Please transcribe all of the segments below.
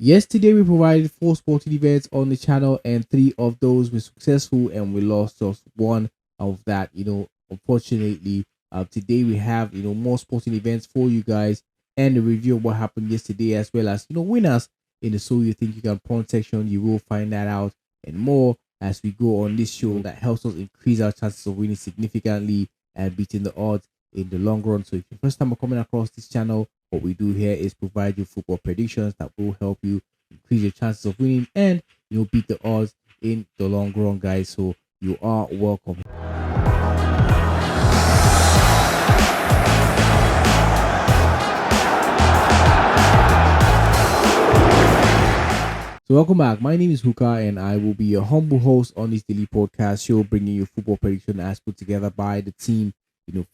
Yesterday, we provided 4 sporting events on the channel, and 3 of those were successful, and we lost just one of that. Unfortunately, today we have more sporting events for you guys and a review of what happened yesterday, as well as winners in the So You Think You Can Pawn section. You will find that out and more as we go on this show that helps us increase our chances of winning significantly and beating the odds in the long run. So if you're first time coming across this channel, what we do here is provide you football predictions that will help you increase your chances of winning and beat the odds in the long run, guys. So you are welcome. So welcome back. My name is Huka, and I will be your humble host on this daily podcast show, bringing you football prediction as put together by the team,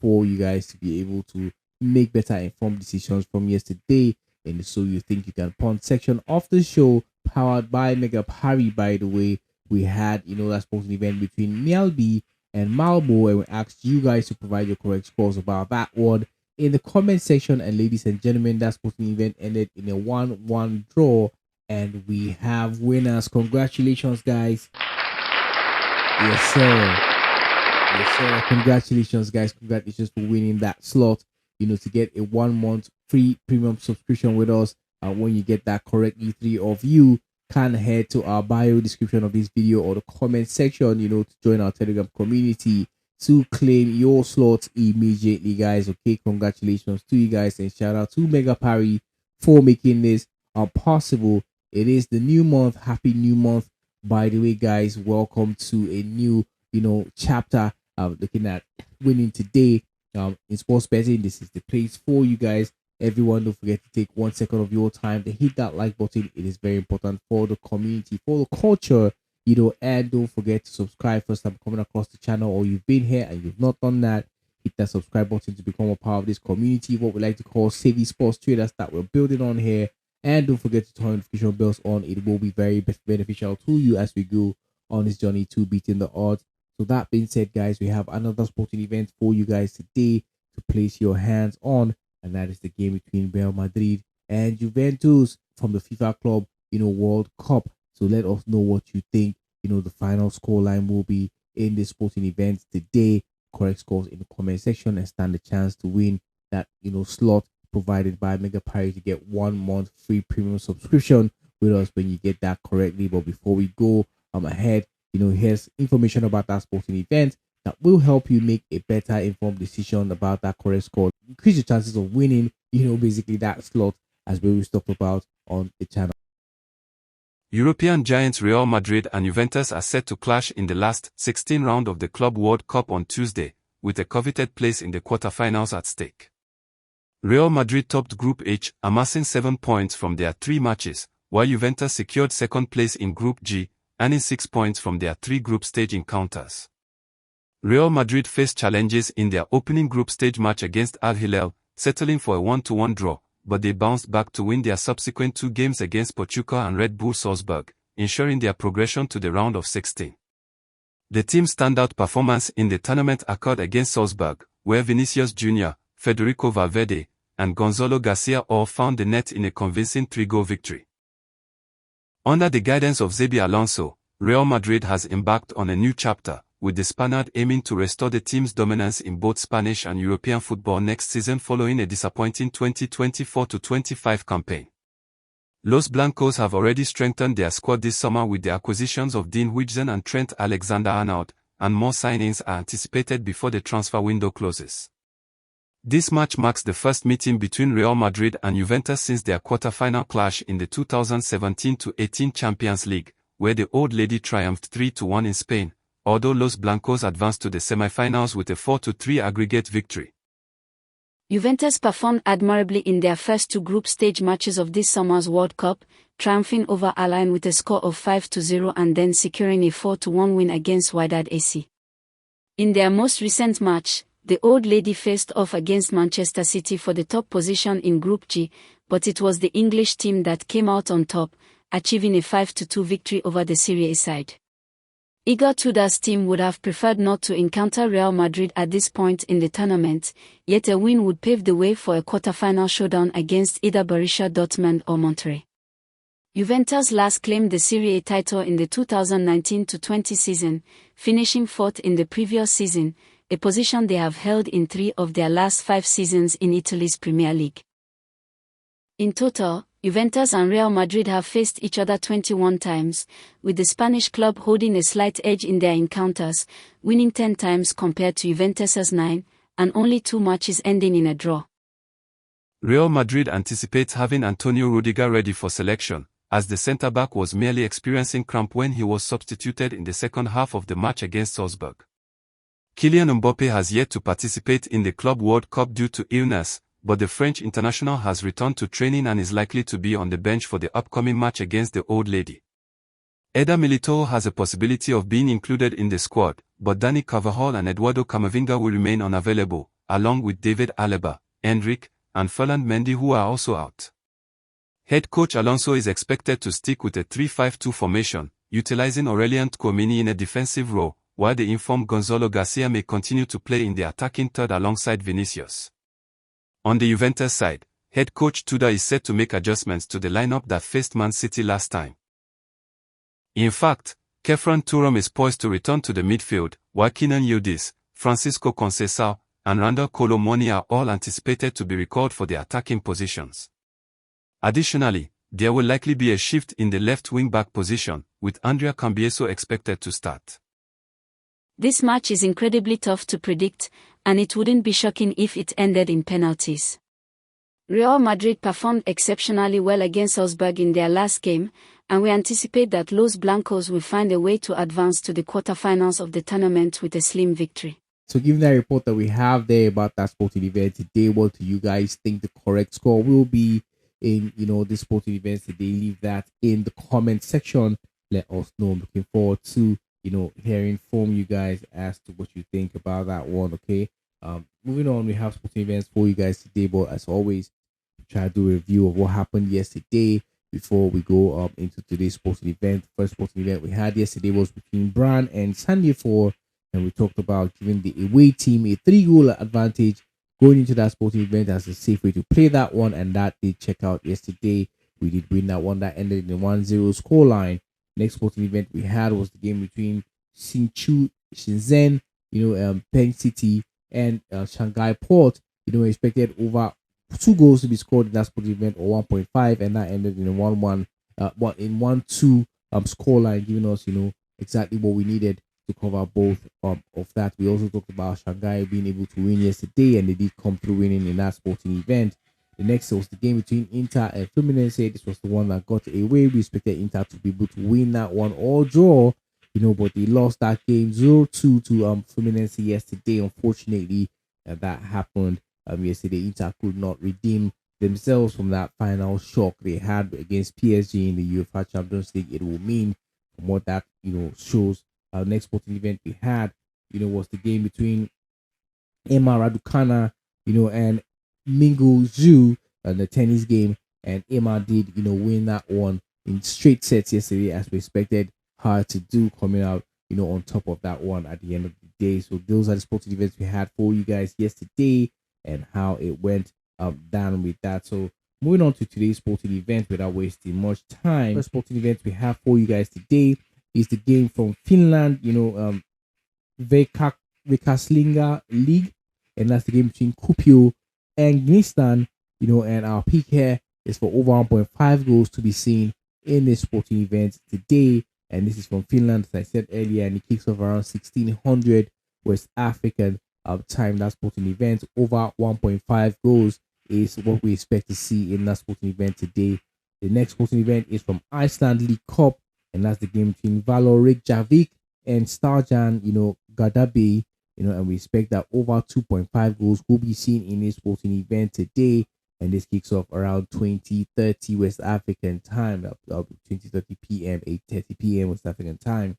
for you guys to be able to make better informed decisions from yesterday in the So You Think You Can Pawn section of the show, powered by Mega Parry. By the way, we had that sporting event between Mielby and Malbo, and we asked you guys to provide your correct scores about that one in the comment section. And ladies and gentlemen, that sporting event ended in a 1-1 draw, and we have winners. Congratulations, guys. Yes, sir. Yes, sir. Congratulations, guys. Congratulations for winning that slot. To get a 1-month free premium subscription with us. When you get that correctly, 3 of you can head to our bio description of this video or the comment section, to join our Telegram community to claim your slots immediately, guys. Okay, congratulations to you guys, and shout out to Mega Parry for making this possible. It is the new month. Happy new month, by the way, guys. Welcome to a new chapter. Looking at winning today in sports betting. This is the place for you guys. Everyone, don't forget to take 1 second of your time to hit that like button. It is very important for the community, for the culture, and don't forget to subscribe. First time coming across the channel, or you've been here and you've not done that, hit that subscribe button to become a part of this community, what we like to call savvy sports traders that we're building on here. And don't forget to turn notification bells on. It will be very beneficial to you as we go on this journey to beating the odds. So that being said, guys, we have another sporting event for you guys today to place your hands on, and that is the game between Real Madrid and Juventus from the FIFA Club, World Cup. So let us know what you think, the final scoreline will be in this sporting event today. Correct scores in the comment section and stand a chance to win that, slot provided by Mega Parry to get 1 month free premium subscription with us when you get that correctly. But before we go ahead, here's information about that sporting event that will help you make a better informed decision about that correct score, increase your chances of winning, basically that slot as we talked about on the channel. European giants Real Madrid and Juventus are set to clash in the last 16 round of the Club World Cup on Tuesday, with a coveted place in the quarterfinals at stake. Real Madrid topped Group H, amassing 7 points from their 3 matches, while Juventus secured second place in Group G, earning 6 points from their 3 group stage encounters. Real Madrid faced challenges in their opening group stage match against Al Hilal, settling for a 1-1 draw, but they bounced back to win their subsequent 2 games against Pachuca and Red Bull Salzburg, ensuring their progression to the round of 16. The team's standout performance in the tournament occurred against Salzburg, where Vinicius Jr., Federico Valverde, and Gonzalo Garcia all found the net in a convincing 3-goal victory. Under the guidance of Xabi Alonso, Real Madrid has embarked on a new chapter, with the Spaniard aiming to restore the team's dominance in both Spanish and European football next season following a disappointing 2024-25 campaign. Los Blancos have already strengthened their squad this summer with the acquisitions of Dean Huijsen and Trent Alexander-Arnold, and more signings are anticipated before the transfer window closes. This match marks the first meeting between Real Madrid and Juventus since their quarter-final clash in the 2017-18 Champions League, where the Old Lady triumphed 3-1 in Spain, although Los Blancos advanced to the semi-finals with a 4-3 aggregate victory. Juventus performed admirably in their first 2 group stage matches of this summer's World Cup, triumphing over Al with a score of 5-0 and then securing a 4-1 win against Wydad AC. In their most recent match, the Old Lady faced off against Manchester City for the top position in Group G, but it was the English team that came out on top, achieving a 5-2 victory over the Serie A side. Igor Tudor's team would have preferred not to encounter Real Madrid at this point in the tournament, yet a win would pave the way for a quarter-final showdown against either Borussia Dortmund or Monterrey. Juventus last claimed the Serie A title in the 2019-20 season, finishing fourth in the previous season, a position they have held in 3 of their last 5 seasons in Italy's Premier League. In total, Juventus and Real Madrid have faced each other 21 times, with the Spanish club holding a slight edge in their encounters, winning 10 times compared to Juventus's 9, and only 2 matches ending in a draw. Real Madrid anticipates having Antonio Rudiger ready for selection, as the centre-back was merely experiencing cramp when he was substituted in the second half of the match against Salzburg. Kylian Mbappé has yet to participate in the Club World Cup due to illness, but the French international has returned to training and is likely to be on the bench for the upcoming match against the Old Lady. Eder Militao has a possibility of being included in the squad, but Dani Carvajal and Eduardo Camavinga will remain unavailable, along with David Alaba, Endrick, and Ferland Mendy, who are also out. Head coach Alonso is expected to stick with a 3-5-2 formation, utilizing Aurelien Tchouaméni in a defensive role, while the informed Gonzalo Garcia may continue to play in the attacking third alongside Vinicius. On the Juventus side, head coach Tudor is set to make adjustments to the lineup that faced Man City last time. In fact, Khéphren Thuram is poised to return to the midfield, while Kenan Yildiz, Francisco Conceição, and Randal Kolo Muani are all anticipated to be recalled for the attacking positions. Additionally, there will likely be a shift in the left wing-back position, with Andrea Cambieso expected to start. This match is incredibly tough to predict, and it wouldn't be shocking if it ended in penalties. Real Madrid performed exceptionally well against Salzburg in their last game, and we anticipate that Los Blancos will find a way to advance to the quarterfinals of the tournament with a slim victory. So given that report that we have there about that sporting event today, what do you guys think the correct score will be in, this sporting event today? Leave that in the comment section. Let us know. I'm looking forward to, hearing from you guys as to what you think about that one, okay? Moving on, we have sporting events for you guys today, but as always, try to do a review of what happened yesterday before we go into today's sporting event. The first sporting event we had yesterday was between Bran and Sandefjord, and we talked about giving the away team a 3-goal advantage going into that sporting event as a safe way to play that one, and that did check out yesterday. We did win that one. That ended in a 1-0 scoreline. Next sporting event we had was the game between Shenzhen, Peng City, and Shanghai Port. Expected over 2 goals to be scored in that sporting event, or 1.5, and that ended in a 1-1, 1-2 scoreline, giving us exactly what we needed to cover both of that. We also talked about Shanghai being able to win yesterday, and they did come through winning in that sporting event. The next was the game between Inter and Fluminense. This was the one that got away. We expected Inter to be able to win that one or draw, but they lost that game 0-2 to Fluminense yesterday. Unfortunately, that happened yesterday. Inter could not redeem themselves from that final shock they had against PSG in the UEFA Champions League. It will mean, from what that shows. Next sporting event we had, was the game between Emma Raducanu, and Minggu Zhu, the tennis game, and Emma did, win that one in straight sets yesterday, as we expected her to do, coming out, on top of that one at the end of the day. So those are the sporting events we had for you guys yesterday, and how it went down with that. So moving on to today's sporting event without wasting much time. The sporting event we have for you guys today is the game from Finland, Veikkausliiga League, and that's the game between Kuopio and Gnistan, and our pick here is for over 1.5 goals to be seen in this sporting event today, and this is from Finland, as I said earlier, and it kicks off around 1600 West African time. That sporting event, over 1.5 goals is what we expect to see in that sporting event today. The next sporting event is from Iceland League Cup, and that's the game between Valur Reykjavik and Starjan, Gardabi, and we expect that over 2.5 goals will be seen in this sporting event today, and this kicks off around 20:30 West African time. That'll be 20:30 p.m., 8:30 p.m. West African time.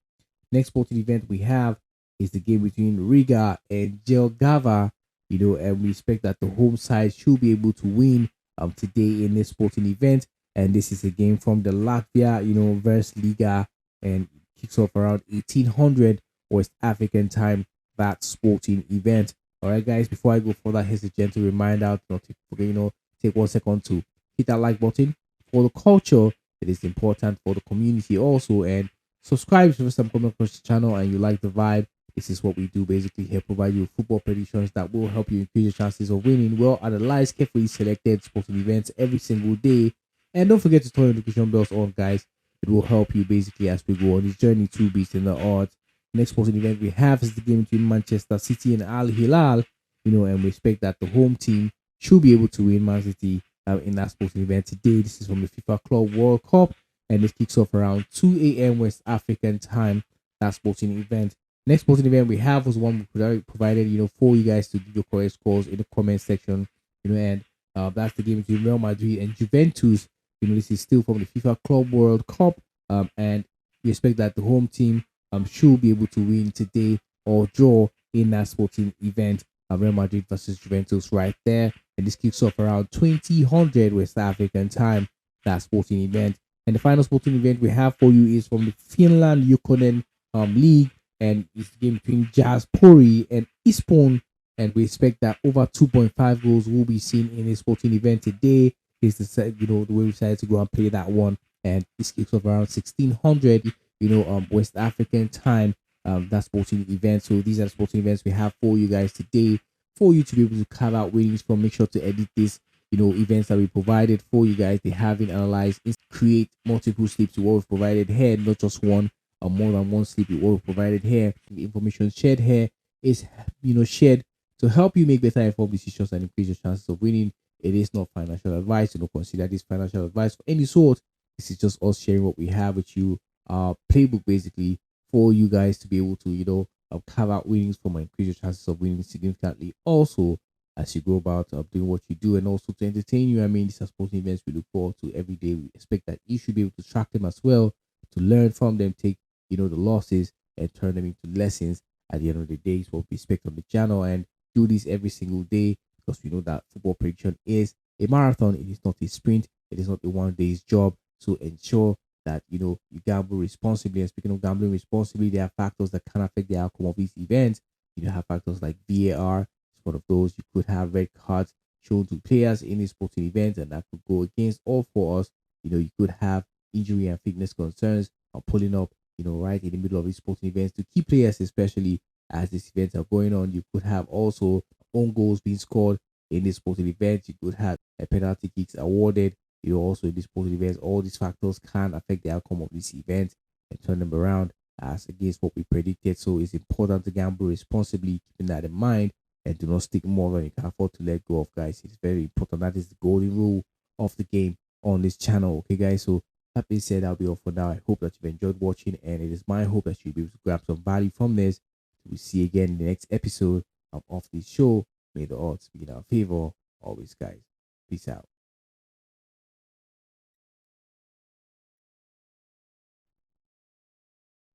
Next sporting event we have is the game between Riga and Jelgava, and we expect that the home side should be able to win today in this sporting event. And this is a game from the Latvia, versus Liga, and kicks off around 1800 West African time, that sporting event. All right, guys, before I go further, here's a gentle reminder not to forget, take 1 second to hit that like button for the culture, It is important for the community also. And subscribe if some comment across the channel and you like the vibe. This is what we do basically here, provide you with football predictions that will help you increase your chances of winning. Well analyzed, carefully selected sporting events every single day. And don't forget to turn notification bells on, guys. It will help you basically as we go on this journey to beating the odds. Next sporting event we have is the game between Manchester City and Al Hilal. And we expect that the home team should be able to win Man City in that sporting event today. This is from the FIFA Club World Cup, and this kicks off around 2 a.m. West African time. That sporting event. Next sporting event we have was one we provided, for you guys to give your correct scores in the comment section. And that's the game between Real Madrid and Juventus. This is still from the FIFA Club World Cup, and we expect that the home team should be able to win today or draw in that sporting event. Real Madrid versus Juventus right there, and this kicks off around 2000 West African time. That sporting event, and the final sporting event we have for you is from the Finland Ykkönen League, and it's the game between Jaspori and Espoo, and we expect that over 2.5 goals will be seen in this sporting event today. Is the the way we decided to go and play that one, and this kicks off around 1600 West African time. That sporting event. So these are the sporting events we have for you guys today, for you to be able to carve out winnings from. Make sure to edit this events that we provided for you guys. They have been analyzed, create multiple slips to what we've provided here, not just one or more than one slip with what we've provided here. The information shared here is shared to help you make better informed decisions and increase your chances of winning. It is not financial advice. Consider this financial advice for any sort. This is just us sharing what we have with you, playbook basically, for you guys to be able to carve out winnings from and increase your chances of winning significantly also as you go about doing what you do, and also to entertain you. I mean, these are sporting events we look forward to every day. We expect that you should be able to track them as well, to learn from them, take the losses and turn them into lessons at the end of the day. Is what we expect on the channel, and do this every single day, because we know that football prediction is a marathon. It is not a sprint. It is not a one day's job. So ensure that you gamble responsibly. And speaking of gambling responsibly, there are factors that can affect the outcome of these events. You have factors like VAR. It's one of those. You could have red cards shown to players in a sporting event, and that could go against all for us. You could have injury and fitness concerns pulling up right in the middle of these sporting events to key players, especially as these events are going on. You could have also own goals being scored in this sporting event. You could have a penalty kicks awarded also in these sporting events. All these factors can affect the outcome of this event and turn them around as against what we predicted. So it's important to gamble responsibly, keeping that in mind, and do not stick more than you can afford to let go of, guys. It's very important. That is the golden rule of the game on this channel. Okay, guys. So that being said, that'll be all for now. I hope that you've enjoyed watching, and it is my hope that you'll be able to grab some value from this. We'll see you again in the next episode of this show. May the odds be in our favor always, guys. Peace out.